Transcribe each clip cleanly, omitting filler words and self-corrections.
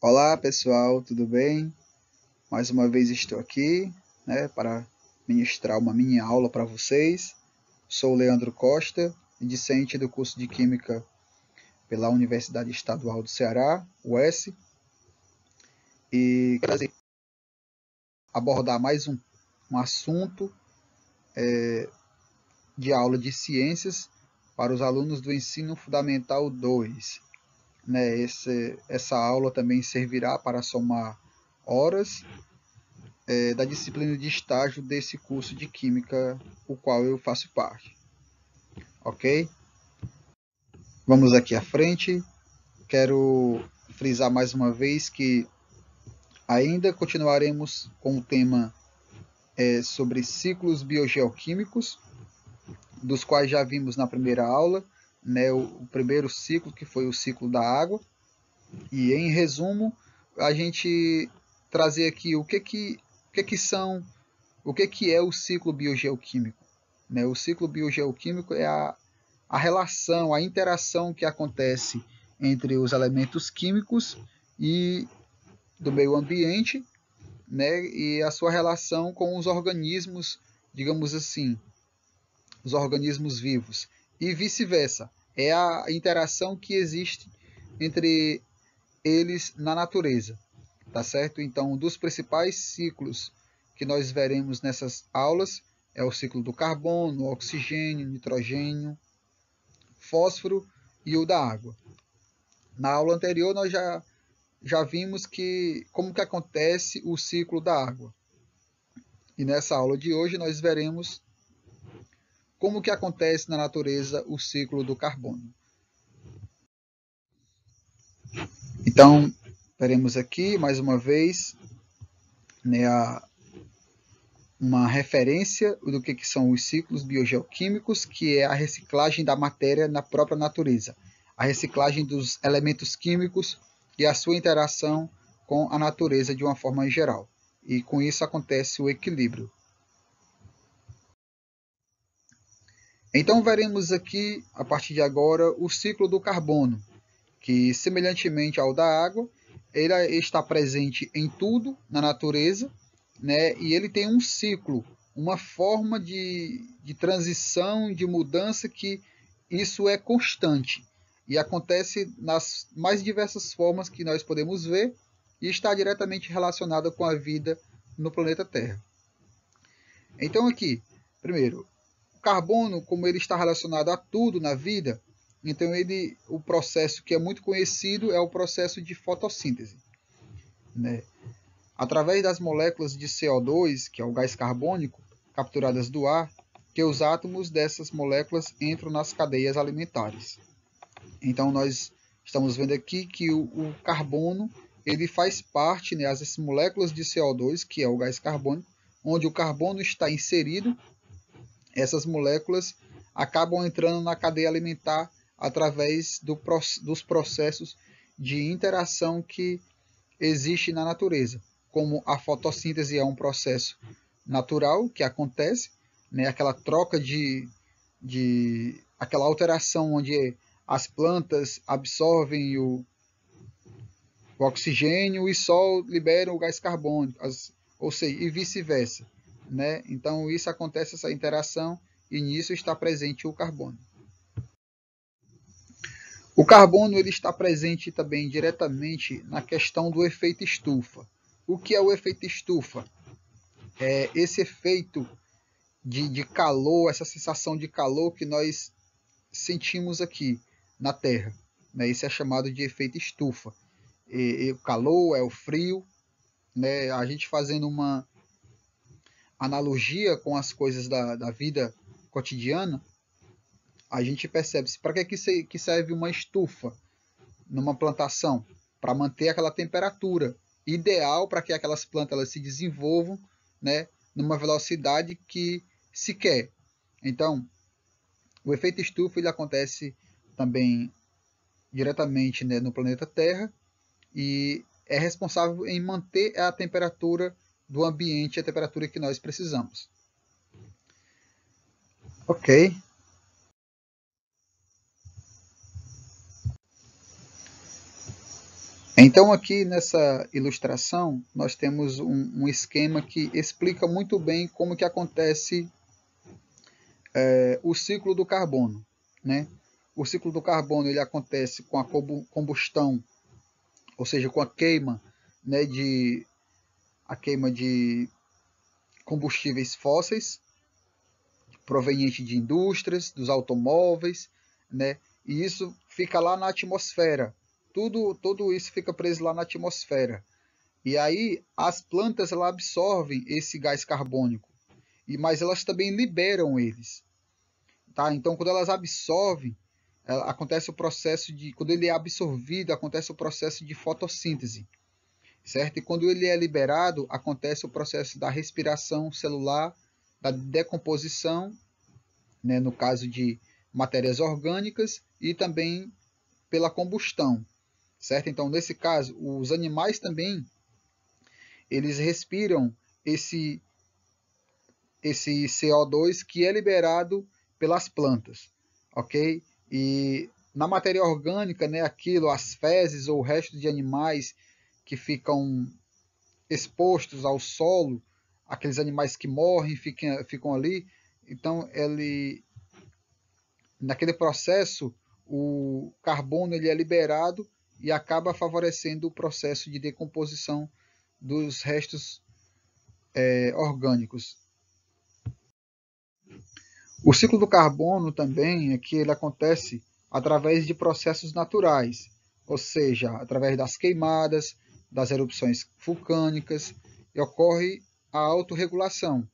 Olá pessoal, tudo bem? Mais uma vez estou aqui, para ministrar uma mini aula para vocês. Sou o Leandro Costa, discente do curso de Química pela Universidade Estadual do Ceará, UES, e quero abordar mais um assunto de aula de ciências para os alunos do Ensino Fundamental 2. Essa aula também servirá para somar horas da disciplina de estágio desse curso de Química, o qual eu faço parte. Ok? Vamos aqui à frente. Quero frisar mais uma vez que ainda continuaremos com o tema sobre ciclos biogeoquímicos, dos quais já vimos na primeira aula, o primeiro ciclo, que foi o ciclo da água. E em resumo, a gente trazer aqui o que é o ciclo biogeoquímico. O ciclo biogeoquímico é a relação, a interação que acontece entre os elementos químicos e do meio ambiente, e a sua relação com os organismos, digamos assim, os organismos vivos, e vice-versa. É a interação que existe entre eles na natureza, tá certo? Então, um dos principais ciclos que nós veremos nessas aulas é o ciclo do carbono, oxigênio, nitrogênio, fósforo e o da água. Na aula anterior nós já vimos como que acontece o ciclo da água. E nessa aula de hoje nós veremos como que acontece na natureza o ciclo do carbono. Então, veremos aqui mais uma vez uma referência do que são os ciclos biogeoquímicos, que é a reciclagem da matéria na própria natureza, a reciclagem dos elementos químicos e a sua interação com a natureza de uma forma geral. E com isso acontece o equilíbrio. Então veremos aqui, a partir de agora, o ciclo do carbono, que semelhantemente ao da água, ele está presente em tudo na natureza, e ele tem um ciclo, uma forma de transição, de mudança, que isso é constante e acontece nas mais diversas formas que nós podemos ver e está diretamente relacionado com a vida no planeta Terra. Então aqui, primeiro, o carbono, como ele está relacionado a tudo na vida, então o processo que é muito conhecido é o processo de fotossíntese. Através das moléculas de CO2, que é o gás carbônico, capturadas do ar, que os átomos dessas moléculas entram nas cadeias alimentares. Então nós estamos vendo aqui que o carbono ele faz parte, as moléculas de CO2, que é o gás carbônico, onde o carbono está inserido, essas moléculas acabam entrando na cadeia alimentar através dos processos de interação que existe na natureza. Como a fotossíntese é um processo natural que acontece, aquela troca aquela alteração onde as plantas absorvem o oxigênio e só liberam o gás carbônico, ou seja, e vice-versa. Então isso acontece, essa interação, e nisso está presente o carbono. O carbono ele está presente também diretamente na questão do efeito estufa. O que é o efeito estufa? É esse efeito de calor, essa sensação de calor que nós sentimos aqui na Terra. Isso é chamado de efeito estufa. O calor é o frio. A gente fazendo uma analogia com as coisas da vida cotidiana, a gente percebe para que serve uma estufa numa plantação? Para manter aquela temperatura ideal para que aquelas plantas elas se desenvolvam, numa velocidade que se quer. Então, o efeito estufa ele acontece também diretamente, no planeta Terra, e é responsável em manter a temperatura do ambiente, a temperatura que nós precisamos. Ok. Então aqui nessa ilustração nós temos um esquema que explica muito bem como que acontece o ciclo do carbono, né? O ciclo do carbono ele acontece com a combustão, ou seja, com a queima, né, de combustíveis fósseis proveniente de indústrias, dos automóveis, né? E isso fica lá na atmosfera. Tudo isso fica preso lá na atmosfera. E aí as plantas elas absorvem esse gás carbônico, mas elas também liberam eles. Tá? Então, quando elas absorvem, acontece o processo de, quando ele é absorvido, acontece o processo de fotossíntese, certo? E quando ele é liberado, acontece o processo da respiração celular, da decomposição, né, no caso de matérias orgânicas e também pela combustão, certo? Então, nesse caso, os animais também eles respiram esse CO2 que é liberado pelas plantas, ok? E na matéria orgânica, né, aquilo, as fezes ou restos de animais que ficam expostos ao solo, aqueles animais que morrem ficam ali, então naquele processo o carbono ele é liberado e acaba favorecendo o processo de decomposição dos restos orgânicos. O ciclo do carbono também é que ele acontece através de processos naturais, ou seja, através das queimadas, das erupções vulcânicas, e ocorre a autorregulação.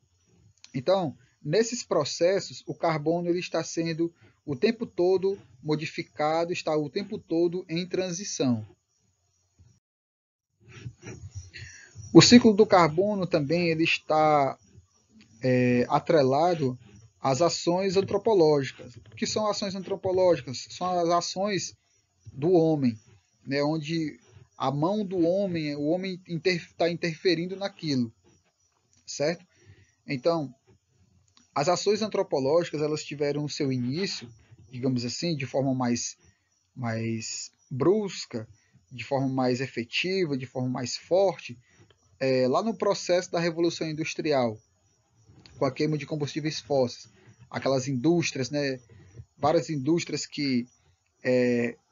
Então, nesses processos, o carbono ele está sendo o tempo todo modificado, está o tempo todo em transição. O ciclo do carbono também ele está atrelado às ações antropológicas. O que são ações antropológicas? São as ações do homem, né, onde a mão do homem, o homem está interferindo naquilo, certo? Então, as ações antropológicas elas tiveram o seu início, digamos assim, de forma mais brusca, de forma mais efetiva, de forma mais forte, lá no processo da Revolução Industrial, com a queima de combustíveis fósseis, aquelas indústrias, né, várias indústrias que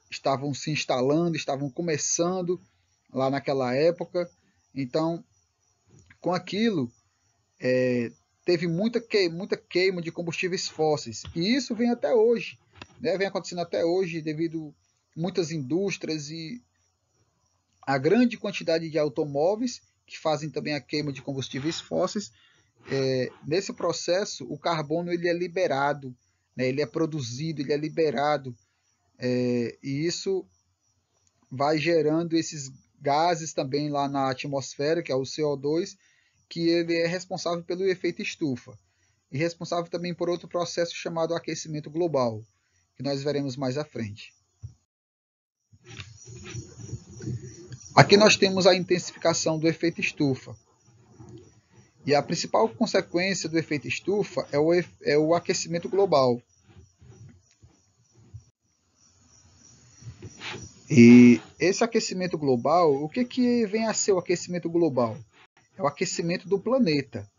estavam se instalando, estavam começando lá naquela época. Então, com aquilo, teve muita queima de combustíveis fósseis. E isso vem até hoje, né? Vem acontecendo até hoje devido a muitas indústrias e a grande quantidade de automóveis que fazem também a queima de combustíveis fósseis. Nesse processo, o carbono ele é liberado, né? Ele é produzido, ele é liberado. E isso vai gerando esses gases também lá na atmosfera, que é o CO2, que ele é responsável pelo efeito estufa e responsável também por outro processo chamado aquecimento global, que nós veremos mais à frente. Aqui nós temos a intensificação do efeito estufa. E a principal consequência do efeito estufa é o aquecimento global. E esse aquecimento global, o que vem a ser o aquecimento global? É o aquecimento do planeta.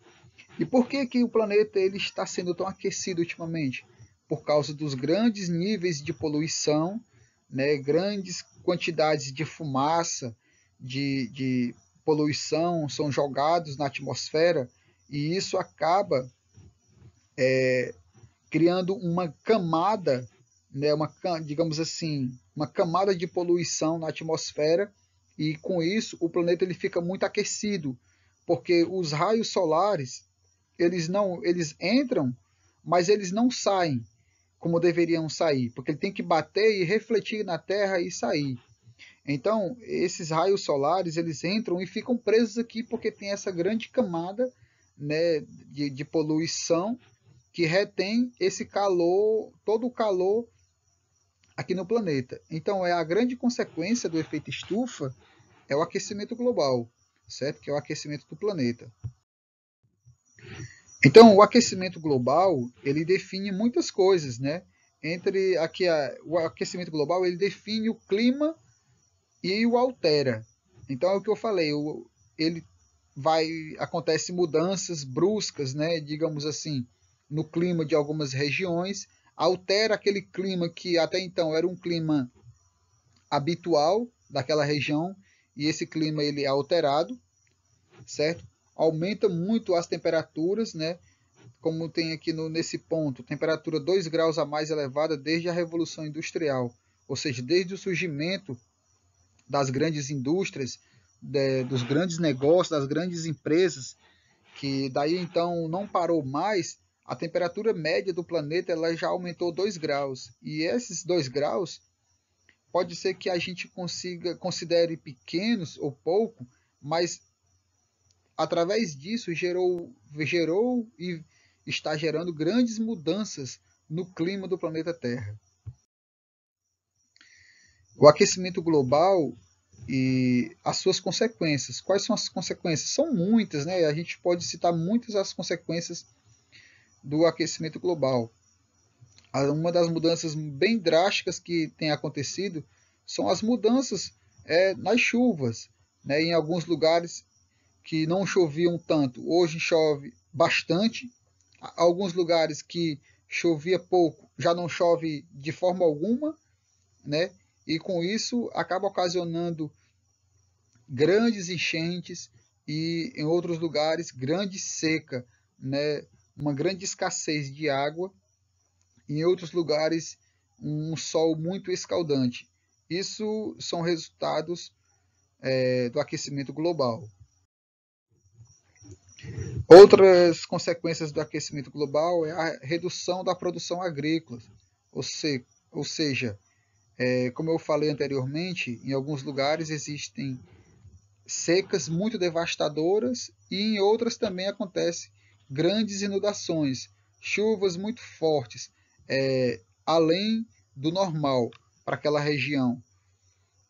E por que o planeta ele está sendo tão aquecido ultimamente? Por causa dos grandes níveis de poluição, né, grandes quantidades de fumaça, de poluição são jogados na atmosfera e isso acaba criando uma camada, né, digamos assim, uma camada de poluição na atmosfera e com isso o planeta ele fica muito aquecido, porque os raios solares eles entram, mas eles não saem como deveriam sair, porque ele tem que bater e refletir na Terra e sair. Então, esses raios solares eles entram e ficam presos aqui porque tem essa grande camada, né, de poluição que retém esse calor, todo o calor aqui no planeta. Então, a grande consequência do efeito estufa é o aquecimento global, certo? Que é o aquecimento do planeta. Então, o aquecimento global ele define muitas coisas, né? O aquecimento global ele define o clima e o altera. Então é o que eu falei, ele acontece mudanças bruscas, né, digamos assim, no clima de algumas regiões, altera aquele clima que até então era um clima habitual daquela região, e esse clima ele é alterado, certo? Aumenta muito as temperaturas, né? Como tem aqui nesse ponto, temperatura 2 graus a mais elevada desde a Revolução Industrial, ou seja, desde o surgimento das grandes indústrias, dos grandes negócios, das grandes empresas, que daí então não parou mais, a temperatura média do planeta ela já aumentou 2 graus. E esses 2 graus pode ser que a gente considere pequenos ou pouco, mas através disso gerou e está gerando grandes mudanças no clima do planeta Terra. O aquecimento global e as suas consequências. Quais são as consequências? São muitas, né? A gente pode citar muitas as consequências do aquecimento global. Uma das mudanças bem drásticas que tem acontecido são as mudanças nas chuvas. Né? Em alguns lugares que não choviam tanto, hoje chove bastante. Alguns lugares que chovia pouco, já não chove de forma alguma, né? E com isso acaba ocasionando grandes enchentes e em outros lugares grande seca, né? Uma grande escassez de água, em outros lugares um sol muito escaldante. Isso são resultados do aquecimento global. Outras consequências do aquecimento global é a redução da produção agrícola, ou seja, como eu falei anteriormente, em alguns lugares existem secas muito devastadoras e em outras também acontecem grandes inundações, chuvas muito fortes, além do normal para aquela região.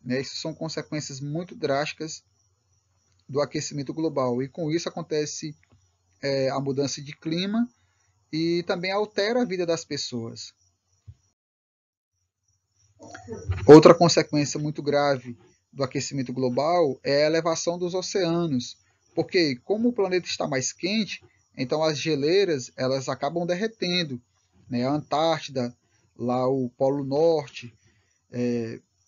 Né? Isso são consequências muito drásticas do aquecimento global e com isso acontece a mudança de clima e também altera a vida das pessoas. Outra consequência muito grave do aquecimento global é a elevação dos oceanos, porque como o planeta está mais quente, então as geleiras elas acabam derretendo, né? A Antártida, lá o Polo Norte,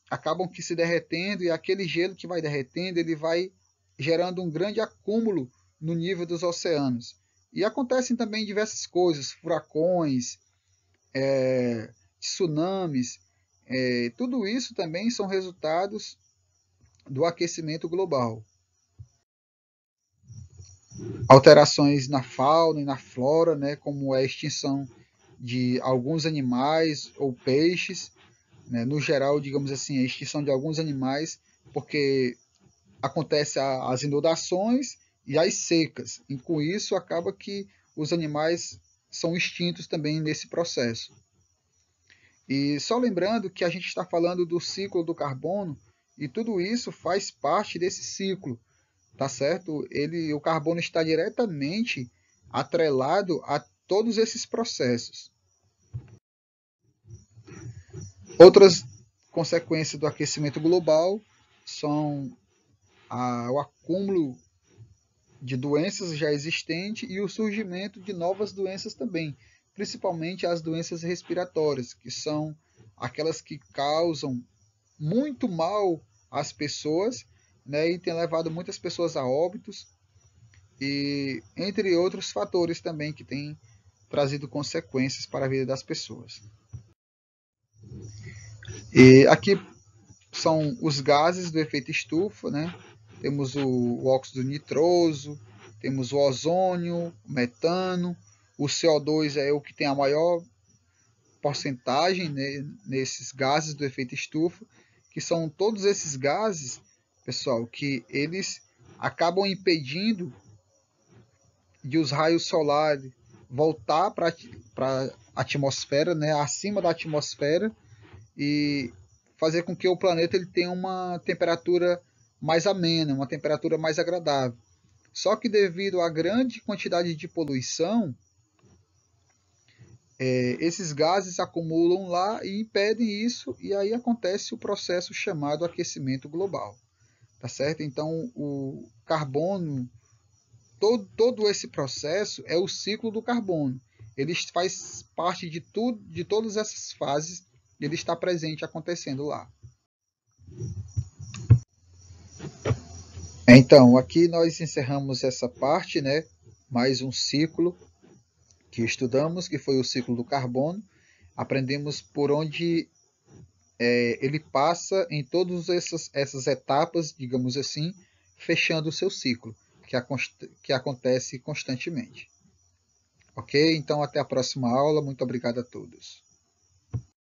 acabam que se derretendo e aquele gelo que vai derretendo ele vai gerando um grande acúmulo no nível dos oceanos. E acontecem também diversas coisas, furacões, tsunamis, tudo isso também são resultados do aquecimento global. Alterações na fauna e na flora, né, como a extinção de alguns animais ou peixes, né, no geral, digamos assim, a extinção de alguns animais, porque acontece as inundações e as secas, e com isso acaba que os animais são extintos também nesse processo. E só lembrando que a gente está falando do ciclo do carbono e tudo isso faz parte desse ciclo, tá certo? O carbono está diretamente atrelado a todos esses processos. Outras consequências do aquecimento global são o acúmulo de doenças já existentes e o surgimento de novas doenças também, principalmente as doenças respiratórias, que são aquelas que causam muito mal às pessoas, né, e tem levado muitas pessoas a óbitos, e entre outros fatores também que têm trazido consequências para a vida das pessoas. E aqui são os gases do efeito estufa, né? Temos o óxido nitroso, temos o ozônio, o metano, o CO2 é o que tem a maior porcentagem, né, nesses gases do efeito estufa, que são todos esses gases, pessoal, que eles acabam impedindo de os raios solares voltar para a atmosfera, né, acima da atmosfera, e fazer com que o planeta ele tenha uma temperatura mais amena, uma temperatura mais agradável. Só que devido à grande quantidade de poluição, esses gases acumulam lá e impedem isso, e aí acontece o processo chamado aquecimento global. Tá certo? Então, o carbono, todo esse processo é o ciclo do carbono. Ele faz parte de tudo, de todas essas fases, ele está presente acontecendo lá. Então, aqui nós encerramos essa parte, né? Mais um ciclo que estudamos, que foi o ciclo do carbono. Aprendemos por onde ele passa em todas essas etapas, digamos assim, fechando o seu ciclo, que acontece constantemente. Ok? Então, até a próxima aula. Muito obrigado a todos.